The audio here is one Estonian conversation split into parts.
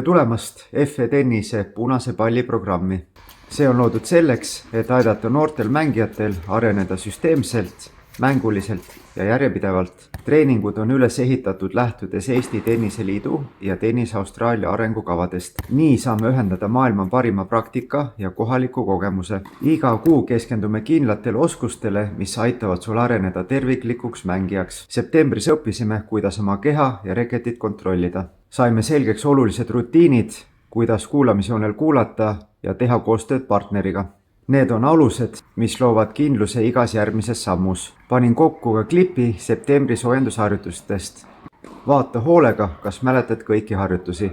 tulemast FE Tennise punase palli programmi. See on loodud selleks, et aidata noortel mängijatel areneda süsteemselt, mänguliselt ja järjepidevalt. Treeningud on üles ehitatud lähtudes Eesti Tenniseliidu ja Tennise Austraalia arengukavadest. Nii saame ühendada maailma parima praktika ja kohaliku kogemuse. Iga kuu keskendume kindlatele oskustele, mis aitavad sul areneda terviklikuks mängijaks. Septembris õppisime, kuidas oma keha ja reketit kontrollida. Saime selgeks olulised rutiinid, kuidas kuulamisjoonel kuulata ja teha koostööd partneriga. Need on alused, mis loovad kindluse igas järgmises sammus. Panin kokku ka klipi septembri soojendusharjutustest. Vaata hoolega, kas mäletad kõiki harjutusi.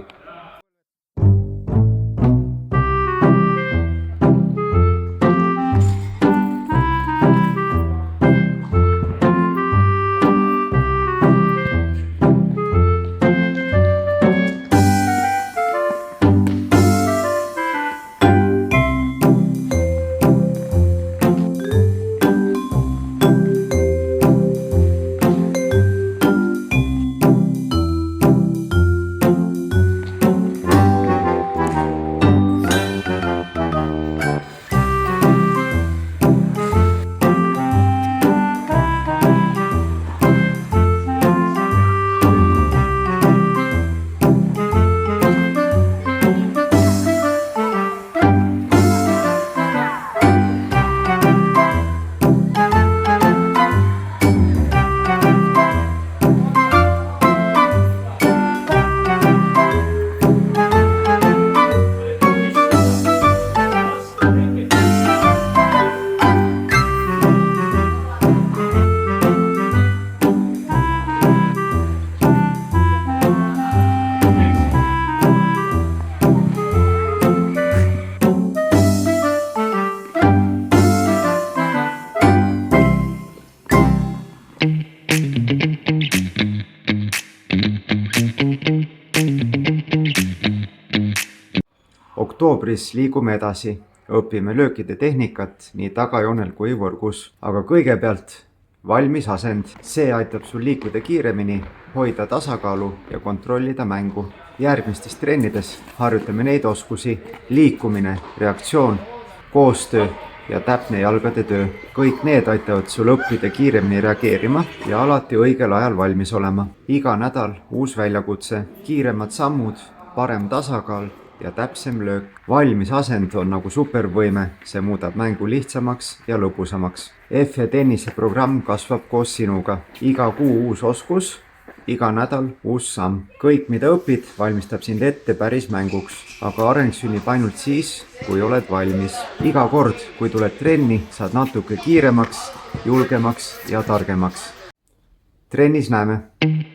Oktoobris liigume edasi, õpime löökide tehnikat nii tagajoonel kui võrgus, aga kõigepealt valmis asend. See aitab sul liikuda kiiremini, hoida tasakaalu ja kontrollida mängu. Järgmistes trennides harjutame neid oskusi: liikumine, reaktsioon, koostöö ja täpne jalgade töö. Kõik need aitavad sul õppida kiiremini reageerima ja alati õigel ajal valmis olema. Iga nädal uus väljakutse, kiiremad sammud, parem tasakaal ja täpsem löök. Valmis asend on nagu supervõime, see muudab mängu lihtsamaks ja lõbusamaks. FE Tennise programm kasvab koos sinuga. Iga kuu uus oskus, iga nädal uus samm. Kõik, mida õpid, valmistab sind ette päris mänguks, aga areng sünnib ainult siis, kui oled valmis. Iga kord, kui tuled trenni, saad natuke kiiremaks, julgemaks ja targemaks. Trennis näeme!